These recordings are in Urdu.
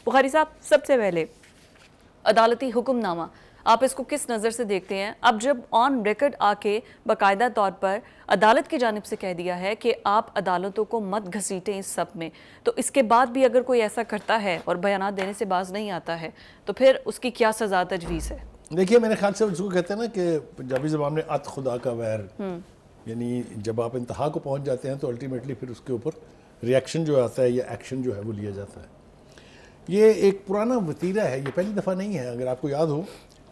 بخاری صاحب، سب سے پہلے عدالتی حکم نامہ آپ اس کو کس نظر سے دیکھتے ہیں؟ اب جب آن ریکارڈ آ کے باقاعدہ طور پر عدالت کی جانب سے کہہ دیا ہے کہ آپ عدالتوں کو مت گھسیٹیں اس سب میں، تو اس کے بعد بھی اگر کوئی ایسا کرتا ہے اور بیانات دینے سے باز نہیں آتا ہے تو پھر اس کی کیا سزا تجویز ہے؟ دیکھیے میرے خیال سے اس کو کہتے ہیں نا کہ پنجابی زبان میں ات خدا کا ویر، یعنی جب آپ انتہا کو پہنچ جاتے ہیں تو الٹیمیٹلی پھر اس کے اوپر ریاکشن جو آتا ہے یا ایکشن جو ہے وہ لیا جاتا ہے۔ یہ ایک پرانا وتیرہ ہے، یہ پہلی دفعہ نہیں ہے۔ اگر آپ کو یاد ہو،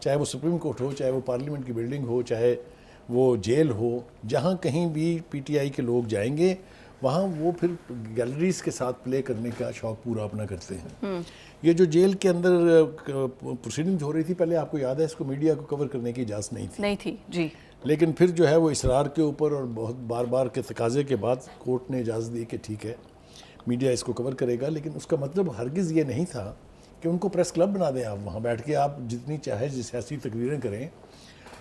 چاہے وہ سپریم کورٹ ہو، چاہے وہ پارلیمنٹ کی بلڈنگ ہو، چاہے وہ جیل ہو، جہاں کہیں بھی پی ٹی آئی کے لوگ جائیں گے وہاں وہ پھر گیلریز کے ساتھ پلے کرنے کا شوق پورا اپنا کرتے ہیں۔ یہ جو جیل کے اندر پروسیڈنگ ہو رہی تھی، پہلے آپ کو یاد ہے اس کو میڈیا کو کور کرنے کی اجازت نہیں تھی جی، لیکن پھر جو ہے وہ اصرار کے اوپر اور بہت بار بار کے تقاضے کے بعد کورٹ نے اجازت دی کہ ٹھیک ہے میڈیا اس کو کور کرے گا، لیکن اس کا مطلب ہرگز یہ نہیں تھا کہ ان کو پریس کلب بنا دیں، آپ وہاں بیٹھ کے آپ جتنی چاہے سیاسی تقریریں کریں۔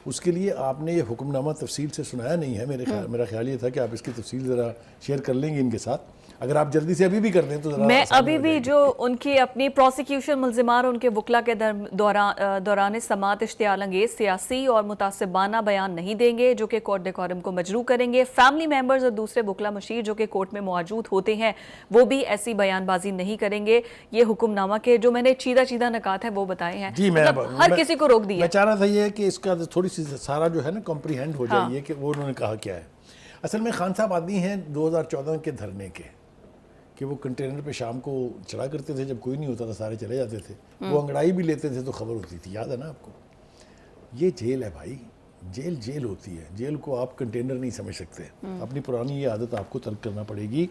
اس کے لیے آپ نے یہ حکم نامہ تفصیل سے سنایا نہیں ہے۔ میرا خیال یہ تھا کہ آپ اس کی تفصیل ذرا شیئر کر لیں گے ان کے ساتھ، اگر آپ جلدی سے ابھی بھی کر دیں تو ذرا میں ابھی بھی جو ان کی اپنی پروسیکیوشن ملزمان اور ان کے وکلا کے دوران سماعت اشتعال انگیز سیاسی اور متعصبانہ بیان نہیں دیں گے جو کہ کورٹ ڈیکورم کو مجروح کریں گے۔ فیملی ممبرز اور دوسرے وکلا مشیر جو کہ کورٹ میں موجود ہوتے ہیں وہ بھی ایسی بیان بازی نہیں کریں گے۔ یہ حکم نامہ کے جو میں نے چیدہ نکات ہیں وہ بتائے ہیں، جی، ہر کسی کو روک دیا۔ میں چاہ رہا تھا یہ کہ اس کا تھوڑی سی سارا جو ہے نا کمپریہینڈ ہو جائے کہ وہ انہوں نے کہا کیا ہے۔ اصل میں خان صاحب آدمی ہیں 2014 کے دھرنے کے، کہ وہ کنٹینر پہ شام کو چڑھا کرتے تھے، جب کوئی نہیں ہوتا تھا سارے چلے جاتے تھے، وہ انگڑائی بھی لیتے تھے تو خبر ہوتی تھی، یاد ہے نا آپ کو؟ یہ جیل ہے بھائی، جیل ہوتی ہے، جیل کو آپ کنٹینر نہیں سمجھ سکتے۔ اپنی پرانی یہ عادت آپ کو ترک کرنا پڑے گی،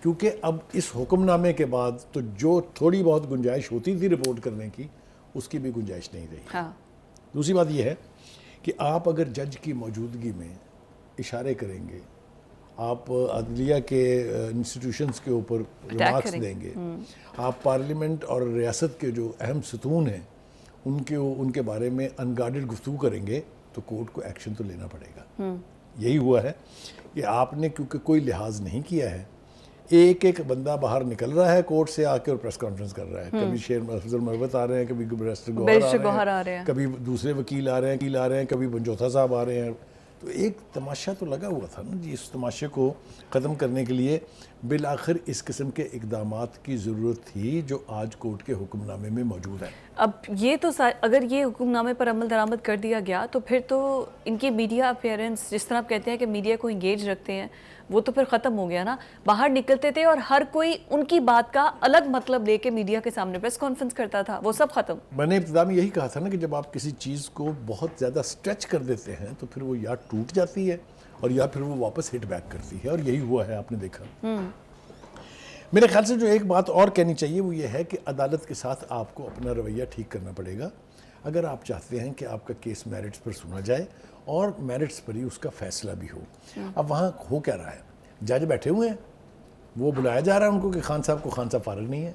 کیونکہ اب اس حکم نامے کے بعد تو جو تھوڑی بہت گنجائش ہوتی تھی رپورٹ کرنے کی اس کی بھی گنجائش نہیں رہی۔ دوسری بات یہ ہے کہ آپ اگر جج کی موجودگی میں اشارے کریں گے، آپ عدلیہ کے انسٹیٹیوشنز کے اوپر ریمارکس دیں گے، آپ پارلیمنٹ اور ریاست کے جو اہم ستون ہیں ان کے بارے میں انگارڈڈ گفتگو کریں گے تو کورٹ کو ایکشن تو لینا پڑے گا۔ یہی ہوا ہے کہ آپ نے کیونکہ کوئی لحاظ نہیں کیا ہے، ایک بندہ باہر نکل رہا ہے کورٹ سے آ کے اور پریس کانفرنس کر رہا ہے، کبھی شیر افضل مروت آ رہے ہیں، کبھی بیرسٹر گوہر آ رہے ہیں، کبھی دوسرے وکیل آ رہے ہیں، کبھی بنجوتھا صاحب آ رہے ہیں۔ تو ایک تماشا تو لگا ہوا تھا نا جی۔ اس تماشے کو ختم کرنے کے لیے بالآخر اس قسم کے اقدامات کی ضرورت تھی جو آج کورٹ کے حکم نامے میں موجود ہے۔ اب یہ تو اگر یہ حکم نامے پر عمل درآمد کر دیا گیا تو پھر تو ان کی میڈیا اپیئرنس، جس طرح آپ کہتے ہیں کہ میڈیا کو انگیج رکھتے ہیں، وہ تو پھر ختم ہو گیا نا۔ باہر نکلتے تھے اور ہر کوئی ان کی بات کا الگ مطلب لے کے میڈیا کے سامنے پریس کانفرنس کرتا تھا، وہ سب ختم۔ میں نے ابتدا میں یہی کہا تھا نا کہ جب آپ کسی چیز کو بہت زیادہ سٹریچ کر دیتے ہیں تو پھر وہ یا ٹوٹ جاتی ہے اور یا پھر وہ واپس ہٹ بیک کرتی ہے، اور یہی ہوا ہے، آپ نے دیکھا۔ میرے خیال سے جو ایک بات اور کہنی چاہیے وہ یہ ہے کہ عدالت کے ساتھ آپ کو اپنا رویہ ٹھیک کرنا پڑے گا اگر آپ چاہتے ہیں کہ آپ کا کیس میرٹس پر سنا جائے اور میرٹس پر ہی اس کا فیصلہ بھی ہو۔ اب وہاں ہو کیا رہا ہے؟ جج بیٹھے ہوئے ہیں، وہ بلایا جا رہا ہے ان کو کہ خان صاحب فارغ نہیں ہے،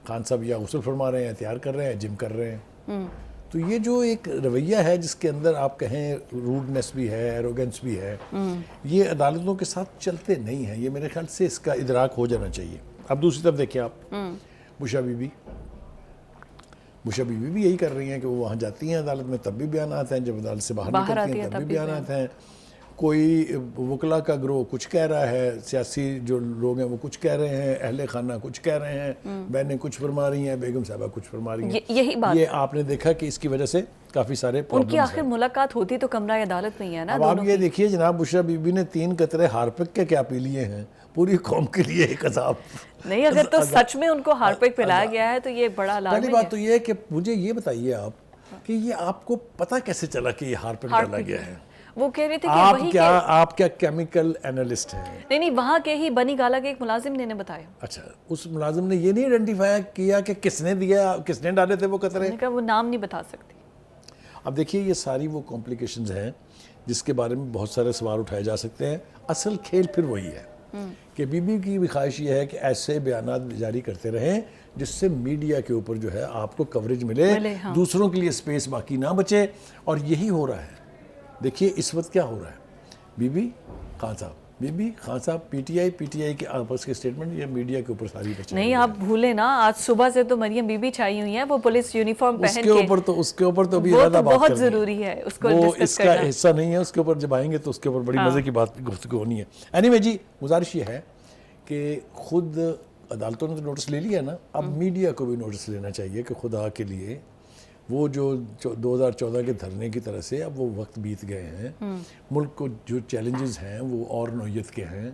خان صاحب یا غسل فرما رہے ہیں، تیار کر رہے ہیں، جم کر رہے ہیں۔ تو یہ جو ایک رویہ ہے جس کے اندر آپ کہیں روڈنس بھی ہے، ایروگنس بھی ہے، یہ عدالتوں کے ساتھ چلتے نہیں ہیں۔ یہ میرے خیال سے اس کا ادراک ہو جانا چاہیے۔ اب دوسری طرف دیکھیں آپ، بشا بی بی بھی یہی کر رہی ہیں کہ وہ وہاں جاتی ہیں عدالت میں، تب بھی بیانات ہیں، جب عدالت سے باہر نکلتی ہیں تب بھی بیانات ہیں۔ کوئی وکلا کا گروہ کچھ کہہ رہا ہے، سیاسی جو لوگ ہیں وہ کچھ کہہ رہے ہیں، اہل خانہ کچھ کہہ رہے ہیں، بہنیں کچھ فرما رہی ہیں، بیگم صاحبہ کچھ فرما رہی ہیں۔ یہی بات یہ آپ نے دیکھا کہ اس کی وجہ سے کافی سارے ان کی آخر ملاقات ہوتی تو کمرہ عدالت میں ہی ہے نا۔ اب آپ یہ دیکھیے جناب بشرا بی بی نے 3 قطرے ہارپک کے کیا پی لیے ہیں، پوری قوم کے لیے ایک عذاب۔ نہیں، اگر تو سچ میں ان کو ہارپک پلایا گیا ہے تو یہ بڑا لازمی ہے۔ پہلی بات تو یہ ہے کہ مجھے یہ بتائیے آپ کہ یہ آپ کو پتہ کیسے چلا کہ یہ ہارپک ڈالا گیا ہے؟ وہ کہہ رہے تھے کہ وہی آپ کیا کیمیکل اینالسٹ ہیں؟ نہیں، وہاں کے ہی بنی گالا کے ایک ملازم نے بتایا۔ اچھا، اس ملازم نے یہ نہیں آئیڈینٹیفائی کیا کہ کس نے دیا، کس نے ڈالے تھے وہ قطرے؟ میں نے کہا وہ نام نہیں بتا سکتی۔ اب دیکھیے یہ ساری وہ کمپلیکیشنز ہیں جس کے بارے میں بہت سارے سوال اٹھائے جا سکتے ہیں۔ اصل کھیل پھر وہی ہے کہ بی بی کی بھی خواہش یہ ہے کہ ایسے بیانات جاری کرتے رہیں جس سے میڈیا کے اوپر جو ہے آپ کو کوریج ملے، دوسروں کے لیے سپیس باقی نہ بچے، اور یہی ہو رہا ہے۔ دیکھیے اس وقت کیا ہو رہا ہے، بی بی، خان صاحب، بی بی خان صاحب پی ٹی آئی کے آپس کے اسٹیٹمنٹ یا میڈیا کے اوپر ساری بچے نہیں آپ بھولے نا، آج صبح سے تو مریم بی بی چھائی ہوئی ہیں، وہ پلیس یونیفارم پہن کے، اس کے اوپر تو بھی وہ ارادہ تو بات بہت کرنی ضروری ہے اس کو وہ ڈسکس اس کا کرنا۔ حصہ نہیں ہے، اس کے اوپر جب آئیں گے تو اس کے اوپر بڑی مزے کی بات گفتگو ہونی ہے۔ اینی وے جی، گزارش یہ ہے کہ خود عدالتوں نے تو نوٹس لے لیا نا، اب میڈیا کو بھی نوٹس لینا چاہیے کہ خدا کے لیے وہ جو 2014 کے دھرنے کی طرح سے اب وہ وقت بیت گئے ہیں، ملک کو جو چیلنجز ہیں وہ اور نوعیت کے ہیں،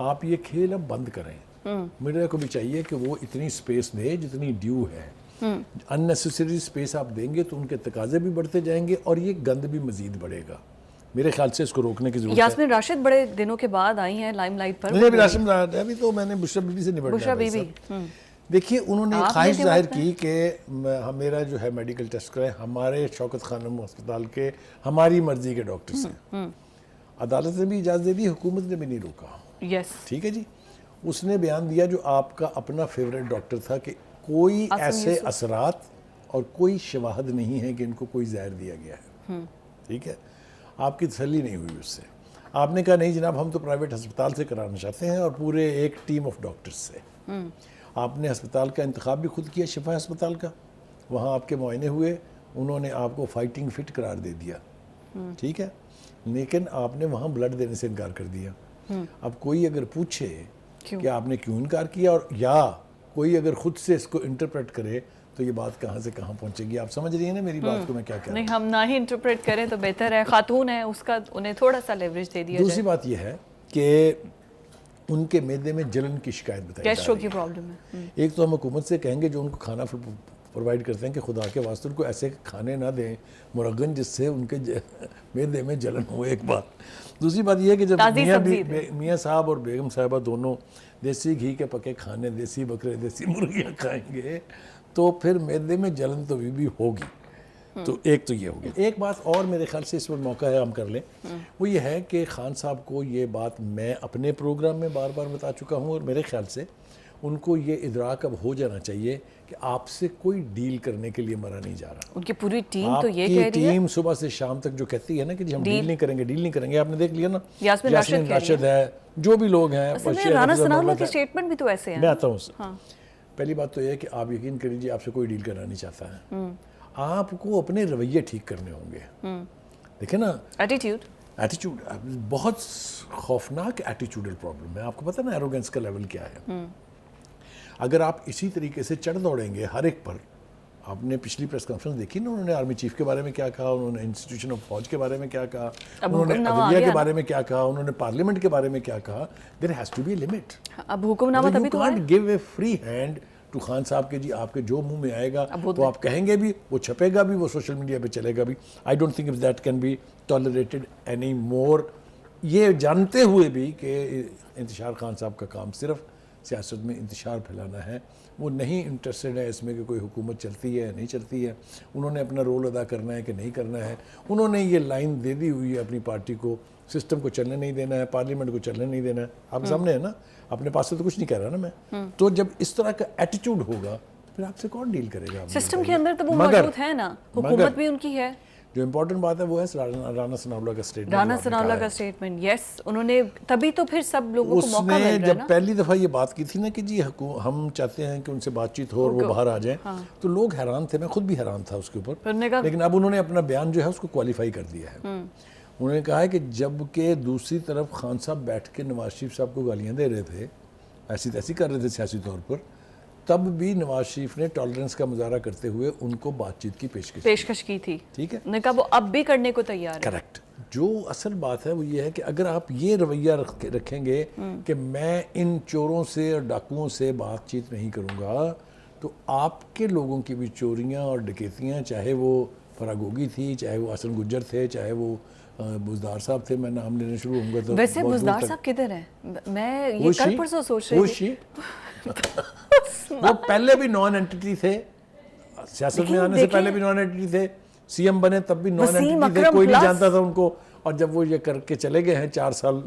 آپ یہ کھیل اب بند کریں۔ میڈیا کو بھی چاہیے کہ وہ اتنی سپیس دے جتنی ڈیو ہے، اننیسیسری سپیس آپ دیں گے تو ان کے تقاضے بھی بڑھتے جائیں گے اور یہ گند بھی مزید بڑھے گا۔ میرے خیال سے اس کو روکنے کی ضرورت ہے۔ یاسمین راشد بڑے دنوں کے بعد آئی ہیں لائم لائٹ پر۔ نہیں، ابھی تو میں نے بشرا بی بی سے نبٹنا بشرا بی بی، دیکھیے انہوں نے خواہش ظاہر کی کہ میرا جو ہے میڈیکل ٹیسٹ کرائے ہمارے شوکت خانم ہسپتال کے ہماری مرضی کے ڈاکٹر سے، عدالت نے بھی اجازت دے دی، حکومت نے بھی نہیں روکا۔ یس، ٹھیک ہے جی، اس نے بیان دیا جو آپ کا اپنا فیوریٹ ڈاکٹر تھا کہ کوئی ایسے اثرات اور کوئی شواہد نہیں ہے کہ ان کو کوئی زہر دیا گیا ہے۔ ٹھیک ہے، آپ کی تسلی نہیں ہوئی اس سے، آپ نے کہا نہیں جناب ہم تو پرائیویٹ ہسپتال سے کرانا چاہتے ہیں اور پورے ایک ٹیم آف ڈاکٹرز سے۔ آپ نے ہسپتال کا انتخاب بھی خود کیا، شفا ہسپتال کا، وہاں آپ کے معائنے ہوئے، انہوں نے آپ کو فائٹنگ فٹ قرار دے دیا۔ ٹھیک ہے، لیکن آپ نے وہاں بلڈ دینے سے انکار کر دیا۔ اب کوئی اگر پوچھے کہ آپ نے کیوں انکار کیا، اور یا کوئی اگر خود سے اس کو انٹرپریٹ کرے تو یہ بات کہاں سے کہاں پہنچے گی۔ آپ سمجھ رہی ہیں نا میری بات کو میں کیا کہہ رہا ہوں؟ نہیں ہم نہ ہی انٹرپریٹ کریں تو بہتر ہے، خاتون ہے اس کا انہیں تھوڑا سا لیوریج دے دیا جائے۔ دوسری بات یہ ہے کہ ان کے معدے میں جلن کی شکایت بتائی جا گیسٹرو رہی کی ہے۔ پرابلم ہے۔ ایک تو ہم حکومت سے کہیں گے جو ان کو کھانا پرووائڈ کرتے ہیں کہ خدا کے واسطے ان کو ایسے کھانے نہ دیں مرغن جس سے ان کے معدے میں جلن ہو، ایک بات۔ دوسری بات یہ ہے کہ جب میاں صاحب اور بیگم صاحبہ دونوں دیسی گھی کے پکے کھانے، دیسی بکرے، دیسی مرغیاں کھائیں گے تو پھر معدے میں جلن تو بھی ہوگی۔ تو ایک تو یہ ہوگی۔ ایک بات اور میرے خیال سے اس وقت موقع ہے ہم کر لیں، وہ یہ ہے کہ خان صاحب کو یہ بات میں اپنے پروگرام میں بار بار بتا چکا ہوں، اور میرے خیال سے ان کو یہ ادراک اب ہو جانا چاہیے کہ آپ سے کوئی ڈیل کرنے کے لیے مرا نہیں جا رہا۔ ان کی پوری ٹیم تو یہ آپ کہہ کی رہی ہے، ٹیم صبح سے شام تک جو کہتی ہے نا کہ جی ہم ڈیل نہیں کریں گے، ڈیل نہیں کریں گے، آپ نے دیکھ لیا نا، یاسمین راشد ہے، جو بھی لوگ ہیں، رانا ثناءاللہ کے اسٹیٹمنٹ بھی تو ایسے ہیں۔ میں آتا ہوں اس سے۔ پہلی بات تو یہ ہے کہ آپ یقین کر لیجیے آپ سے کوئی ڈیل کرنا نہیں چاہتا ہے، آپ کو اپنے رویے ٹھیک کرنے ہوں گے۔ دیکھیں نا، ایٹیٹیوڈ بہت خوفناک ایٹیٹیوڈل پرابلم ہے۔ آپ کو پتہ نا ایروگنس کا لیول کیا ہے۔ اگر آپ اسی طریقے سے چڑھ دوڑیں گے ہر ایک پر، آپ نے پچھلی پریس کانفرنس دیکھی نا، انہوں نے آرمی چیف کے بارے میں کیا کہا، انہوں نے انسٹیٹیوشن آف فوج کے بارے میں کیا کہا، انہوں نے عدلیہ کے بارے میں کیا کہا، انہوں نے پارلیمنٹ کے بارے میں کیا کہا۔ There has to be a limit. اب حکم نامہ تبھی تو ہے۔ You can't give a free hand to Khan صاحب کے جی آپ کے جو منہ میں آئے گا وہ آپ کہیں گے بھی، وہ چھپے گا بھی، وہ سوشل میڈیا پہ چلے گا بھی۔ I don't think if that can be tolerated anymore۔ یہ جانتے ہوئے بھی کہ انتشار خان صاحب کا کام صرف سیاست میں انتشار پھیلانا ہے، وہ نہیں انٹرسٹڈ ہے اس میں کہ کوئی حکومت چلتی ہے نہیں چلتی ہے، انہوں نے اپنا رول ادا کرنا ہے کہ نہیں کرنا ہے۔ انہوں نے یہ لائن دے دی ہوئی ہے اپنی پارٹی کو، سسٹم کو چلنے نہیں دینا ہے، پارلیمنٹ کو چلنے نہیں دینا ہے۔ آپ سامنے ہے نا، اپنے پاس سے تو کچھ نہیں کہہ رہا نا میں۔ تو جب اس طرح کا ایٹیٹیوڈ ہوگا تو پھر آپ سے کون ڈیل کرے گا؟ سسٹم کے اندر تو وہ موجود ہے نا، حکومت بھی ان کی ہے۔ جو امپورٹنٹ بات ہے وہ ہے رانا ثناءاللہ کا اسٹیٹمنٹ۔ رانا ثناءاللہ کا اسٹیٹمنٹ، یس، انہوں نے تبھی تو پھر سب لوگوں کو موقع مل رہا ہے نا۔ جب پہلی دفعہ یہ بات کی تھی نا کہ جی ہم چاہتے ہیں کہ ان سے بات چیت ہو اور وہ باہر آ جائیں، تو لوگ حیران تھے، میں خود بھی حیران تھا اس کے اوپر، لیکن اب انہوں نے اپنا بیان جو ہے اس کو کوالیفائی کر دیا ہے۔ انہوں نے کہا ہے کہ جب کہ دوسری طرف خان صاحب بیٹھ کے نواز شریف صاحب کو گالیاں دے رہے تھے، ایسی تیسی کر رہے تھے سیاسی طور پر، تب بھی نواز شریف نے ٹالرنس کا مظاہرہ کرتے ہوئے ان کو بات چیت کی پیشکش کی تھی۔ ٹھیک ہے، نے کہا وہ اب بھی کرنے کو تیار ہے۔ کریکٹ۔ جو اصل بات ہے وہ یہ ہے کہ اگر آپ یہ رویہ رکھیں گے کہ میں ان چوروں سے اور ڈاکوؤں سے بات چیت نہیں کروں گا، تو آپ کے لوگوں کی بھی چوریاں اور ڈکیتیاں، چاہے وہ فراگوگی تھی، چاہے وہ حسن گجر تھے، چاہے وہ بزدار صاحب تھے، میں نام لینے شروع ہوں گا تو ویسے بزدار صاحب کدھر ہیں؟ میں یہ کل پرسوں سوچ رہی تھی، وہ پہلے بھی نان اینٹی تھے، سیاست میں آنے سے پہلے بھی نان اینٹی تھے، سی ایم بنے تب بھی نان اینٹی تھے، کوئی نہیں جانتا تھا ان کو، اور جب وہ یہ کر کے چلے گئے ہیں 4 سال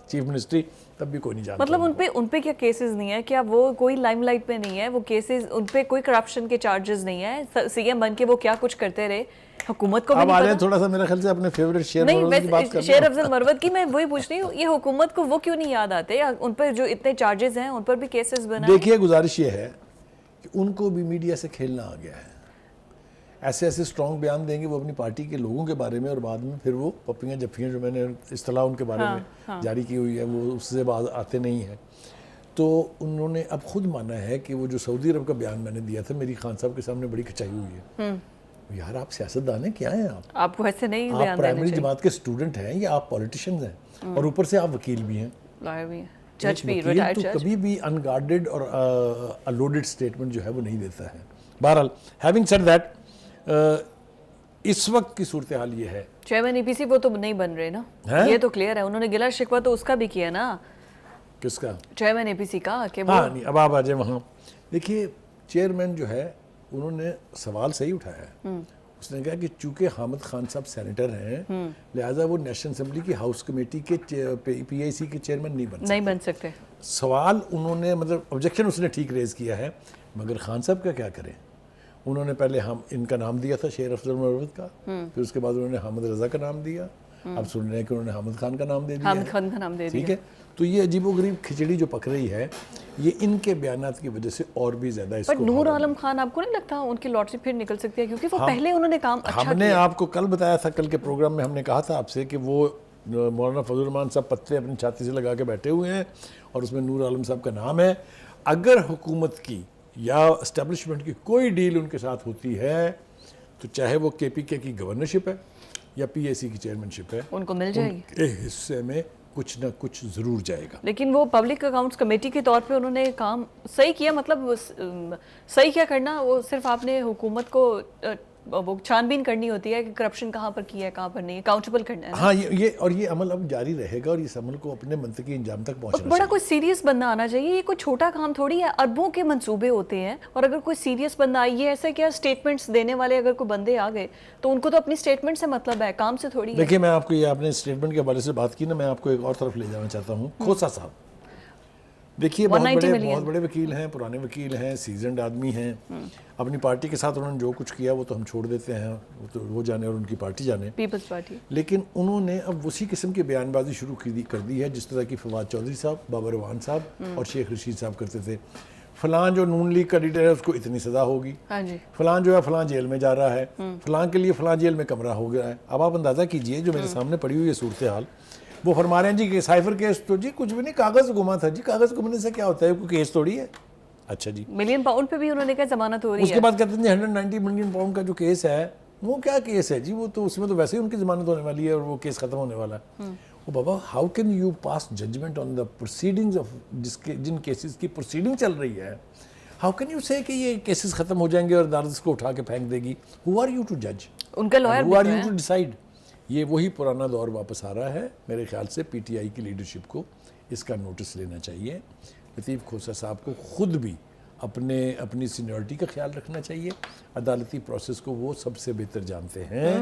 چیف منسٹری، تب بھی کوئی نہیں جانتا۔ مطلب ان پہ کیا کیسز نہیں ہے؟ کیا وہ کوئی لائم لائٹ پہ نہیں ہے وہ کیسز؟ ان پہ کوئی کرپشن کے چارجز نہیں ہے؟ سی ایم بن کے وہ کیا کچھ کرتے رہے، حکومت کو بھی اب نہیں آ رہے پتا. ہیں تھوڑا سا میرے خیال سے اپنے فیوریٹ شیئر نہیں کی بات کرنا. شیر افضل مروت کی میں وہی پوچھ رہی ہوں, یہ حکومت کو وہ کیوں نہیں یاد آتے, ان پر جو اتنے چارجز ہیں ان پر بھی کیسز بنائے. دیکھیے گزارش یہ ہے کہ ان کو بھی میڈیا سے کھیلنا آ گیا ہے. ایسے ایسے سٹرونگ بیان دیں گے وہ اپنی پارٹی کے لوگوں کے بارے میں, اور بعد میں پھر وہ پپیاں جپیاں جو میں نے اصطلاح ان کے بارے میں جاری کی ہوئی ہے وہ اس سے باز آتے نہیں ہیں. تو انہوں نے اب خود مانا ہے کہ وہ جو سعودی عرب کا بیان میں نے دیا تھا میری خان صاحب کے سامنے بڑی کچائی ہوئی ہے. یار آپ سیاستدان ہیں, کیا ہیں آپ کو ایسے نہیں آپ بیان پرائمری دینا جماعت کے اسٹوڈنٹ ہیں یا آپ پولیٹیشنز ہیں, اور اوپر سے آپ وکیل بھی ہیں, چاہیے, بھی جج بھی, وکیل ریٹائرڈ تو جج. کبھی بھی انگارڈڈ اور لوڈڈ سٹیٹمنٹ جو ہے وہ نہیں دیتا ہے. بہرحال ہیونگ سیڈ دیٹ, اس وقت کی صورتحال یہ ہے. چیئرمین ای پی سی وہ تو نہیں بن رہے نا, یہ تو کلیئر ہے. انہوں نے گلا شکوہ تو اس کا بھی کیا نا, کس کا؟ چیئرمین اے پی سی کا, کہ وہ ہاں نہیں, اب آپ آ جائیں وہاں. دیکھیے چیئرمین جو ہے انہوں نے سوال صحیح اٹھایا ہے. اس نے کہا کہ چونکہ حامد خان صاحب سینیٹر ہیں لہٰذا وہ نیشنل اسمبلی کی ہاؤس کمیٹی کے پی آئی سی کے چیئرمین نہیں بن سکتے. سوال انہوں نے مطلب آبجیکشن اس نے ٹھیک ریز کیا ہے, مگر خان صاحب کا کیا کریں. انہوں نے پہلے ان کا نام دیا تھا شیر افضل مروت کا, پھر اس کے بعد انہوں نے حامد رضا کا نام دیا, اب سن رہے ہیں کہ انہوں نے حامد خان کا نام دے دیا. حامد خان کا نام دے دیا. ٹھیک ہے, تو یہ عجیب و غریب کھچڑی جو پک رہی ہے یہ ان کے بیانات کی وجہ سے اور بھی زیادہ اس کو. بٹ نور عالم خان آپ کو نہیں لگتا ان کی لاٹری پھر نکل سکتی ہے, کیونکہ وہ پہلے انہوں نے کام اچھا کیا. ہم نے آپ کو کل بتایا تھا, کل کے پروگرام میں ہم نے کہا تھا آپ سے کہ وہ مولانا فضل الرحمان صاحب پتے اپنی چھاتی سے لگا کے بیٹھے ہوئے ہیں اور اس میں نور عالم صاحب کا نام ہے. اگر حکومت کی یا اسٹیبلشمنٹ کی کوئی ڈیل ان کے ساتھ ہوتی ہے تو چاہے وہ کے پی کے کی گورنرشپ ہے یا پی اے سی کی چیئرمینشپ ہے, ان کو مل جائے گی, ایک حصے میں کچھ نہ کچھ ضرور جائے گا. لیکن وہ پبلک اکاؤنٹس کمیٹی کے طور پہ انہوں نے کام صحیح کیا. مطلب صحیح کیا کرنا, وہ صرف آپ نے حکومت کو وہ چھان بین کرنی ہوتی ہے کہ کرپشن کہاں پر کیا ہے کہاں پر نہیں, اکاؤنٹیبل کرنا ہے. ہاں یہ عمل اب جاری رہے گا اور اس عمل کو اپنے منطقی انجام تک پہنچنا بڑا کوئی سیریس بندہ آنا چاہیے. یہ کوئی چھوٹا کام تھوڑی ہے, اربوں کے منصوبے ہوتے ہیں, اور اگر کوئی سیریس بندہ آئے, یہ ایسا کیا اسٹیٹمنٹس دینے والے اگر کوئی بندے آ گئے تو ان کو تو اپنی اسٹیٹمنٹ سے مطلب ہے, کام سے تھوڑی ہے. دیکھیے میں آپ کو یہ آپ نے اسٹیٹمنٹ کے حوالے سے بات کی نا, میں آپ کو ایک اور طرف لے جانا چاہتا ہوں. کھوسا صاحب دیکھیے بہت بڑے وکیل ہیں, پرانے وکیل ہیں, سیزنڈ آدمی ہیں. اپنی پارٹی کے ساتھ انہوں نے جو کچھ کیا وہ تو ہم چھوڑ دیتے ہیں, وہ تو وہ جانے اور ان کی پارٹی جانے, پیپلز پارٹی. لیکن انہوں نے اب اسی قسم کی بیان بازی شروع کر دی ہے جس طرح کی فواد چودھری صاحب, بابر روان صاحب اور شیخ رشید صاحب کرتے تھے. فلاں جو نون لیگ کا لیڈر ہے اس کو اتنی سزا ہوگی, فلاں جو ہے فلاں جیل میں جا رہا ہے, فلاں کے لیے فلاں جیل میں کمرہ ہو گیا ہے. اب آپ اندازہ کیجئے جو میرے سامنے پڑی ہوئی ہے صورتحال, وہ فرما رہے ہیں جی کہ سائفر کیس تو جی کچھ بھی نہیں, کاغذ گما تھا. جی کاغذ گمنے سے کیا ہوتا ہے, کوئی کیس تھوڑی ہے. اچھا جی, ملین پاؤنڈ پہ بھی انہوں نے کہا ضمانت ہو رہی ہے. اس کے بعد کہتے ہیں جی 190 ملین پاؤنڈ کا جو کیس ہے وہ کیا کیس ہے جی, وہ تو اس میں تو ویسے ہی ان کی ضمانت ہونے والی ہے اور وہ کیس ختم ہونے والا ہے. وہ بابا how can you pass judgment on the proceedings of جن کیسز کی پروسیڈنگ چل رہی ہے, ہاؤ کین یو سے کہ یہ کیسز ختم ہو جائیں گے اور عدالت اس کو اٹھا کے پھینک دے گی. ہو آر یو ٹو جج, ان کا lawyer who are you to decide. یہ وہی پرانا دور واپس آ رہا ہے. میرے خیال سے پی ٹی آئی کی لیڈرشپ کو اس کا نوٹس لینا چاہیے. لطیف کھوسا صاحب کو خود بھی اپنی سینیورٹی کا خیال رکھنا چاہیے. عدالتی پروسیس کو وہ سب سے بہتر جانتے ہیں.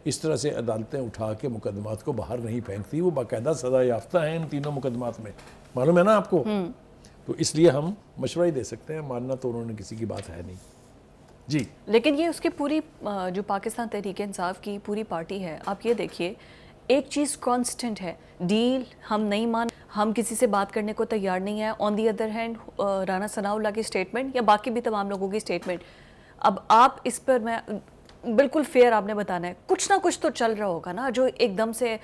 اس طرح سے عدالتیں اٹھا کے مقدمات کو باہر نہیں پھینکتی, وہ باقاعدہ سزا یافتہ ہیں ان تینوں مقدمات میں, معلوم ہے نا آپ کو. تو اس لیے ہم مشورہ ہی دے سکتے ہیں, ماننا تو انہوں نے کسی کی بات ہے نہیں جی. لیکن یہ اس کی پوری جو پاکستان تحریک انصاف کی پوری پارٹی ہے, آپ یہ دیکھیے ایک چیز کانسٹنٹ ہے, ڈیل ہم نہیں ہم کسی سے بات کرنے کو تیار نہیں ہے. آن دی ادر ہینڈ رانا ثناء اللہ کی اسٹیٹمنٹ یا باقی بھی تمام لوگوں کی اسٹیٹمنٹ, اب آپ اس پر میں بالکل فیئر آپ نے بتانا ہے, کچھ نہ کچھ تو چل رہا ہوگا نا جو ایک دم سے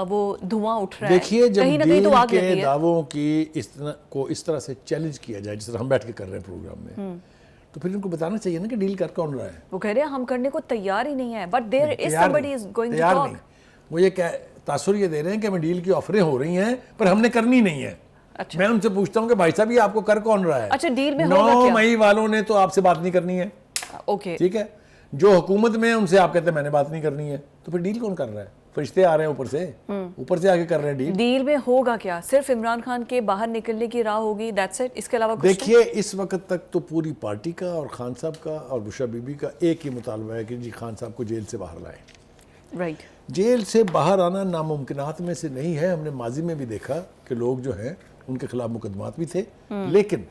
وہ دھواں اٹھ رہا ہے. دیکھیے جب ڈیل کے دعووں کی اس طرح سے چیلنج کیا جائے جس طرح ہم بیٹھ کے کر رہے ہیں پروگرام میں, تو پھر ان کو بتانا چاہیے نا کہ ڈیل کر کون رہا ہے. وہ کہہ رہے ہیں ہم کرنے کو تیار ہی نہیں ہے, but there is somebody is going to talk. وہ یہ تاثر یہ دے رہے ہیں کہ ہمیں ڈیل کی آفریں ہو رہی ہیں پر ہم نے کرنی نہیں ہے. میں ان سے پوچھتا ہوں کہ بھائی صاحب یہ آپ کو کر کون رہا ہے. اچھا ڈیل میں ہوگا کیا؟ 9 مئی والوں نے تو آپ سے بات نہیں کرنی ہے, اوکے ٹھیک ہے. جو حکومت میں ان سے آپ کہتے ہیں میں نے بات نہیں کرنی ہے, تو پھر ڈیل کون کر رہا ہے؟ فرشتے آ رہے ہیں اوپر سے آ کے کر رہے ہیں ڈیل. ڈیل میں ہوگا کیا؟ صرف عمران خان کے باہر نکلنے کی راہ ہوگی, دیٹس اٹ, اس کے علاوہ کچھ؟ دیکھیے اس وقت تک تو پوری پارٹی کا اور خان صاحب کا اور بشرا بی بی کا ایک ہی مطالبہ ہے کہ جی خان صاحب کو جیل سے باہر لائیں. رائٹ. جیل سے باہر آنا ناممکنات میں سے نہیں ہے. ہم نے ماضی میں بھی دیکھا کہ لوگ جو ہیں ان کے خلاف مقدمات بھی تھے, لیکن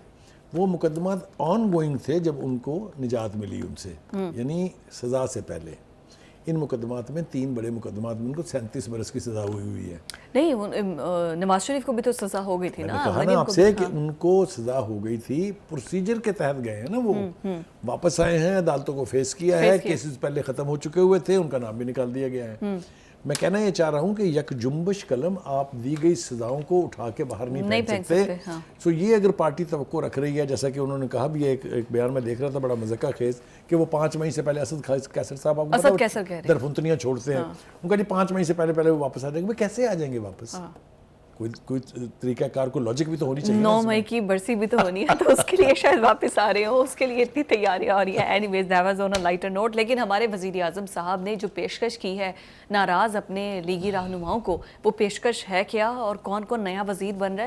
وہ مقدمات آن گوئنگ تھے جب ان کو نجات ملی ان سے, یعنی سزا سے پہلے. ان مقدمات میں 3 بڑے مقدمات میں ان کو 37 برس کی سزا ہوئی ہے. نہیں نواز شریف کو بھی تو سزا ہو گئی تھی میں نا. نے کہا نا آپ سے کہ ان کو سزا ہو گئی تھی, پروسیجر کے تحت گئے ہیں نا, وہ واپس آئے ہیں, عدالتوں کو فیس کیا ہے, کیسز پہلے ختم ہو چکے ہوئے تھے, ان کا نام بھی نکال دیا گیا ہے. میں کہنا یہ چاہ رہا ہوں کہ یک جنبش قلم آپ دی گئی سزاؤں کو اٹھا کے باہر نہیں پھینک سکتے. سو یہ اگر پارٹی توقع رکھ رہی ہے, جیسا کہ انہوں نے کہا بھی ایک بیان میں دیکھ رہا تھا بڑا مذاق خیز, کہ وہ 5 مئی سے پہلے اسد کیسر صاحب آپ کو پتا درفنتنیاں چھوڑتے ہیں, ان کا جی 5 مئی سے پہلے وہ واپس آ جائیں گے. کیسے آ جائیں گے واپس؟ کوئی طریقہ کار کو لاجک بھی تو ہونی چاہیے. 9 مئی کی برسی بھی تو ہونی ہے, تو اس کے لیے شاید واپس آ رہے ہوں, اس کے لیے اتنی تیاریاں ہو رہی ہیں. Anyways that was on a lighter note. لیکن ہمارے وزیر اعظم صاحب نے جو پیشکش کی ہے ناراض اپنے لیگی رہنماؤں کو, وہ پیشکش ہے کیا, اور کون کون نیا وزیر بن رہا ہے؟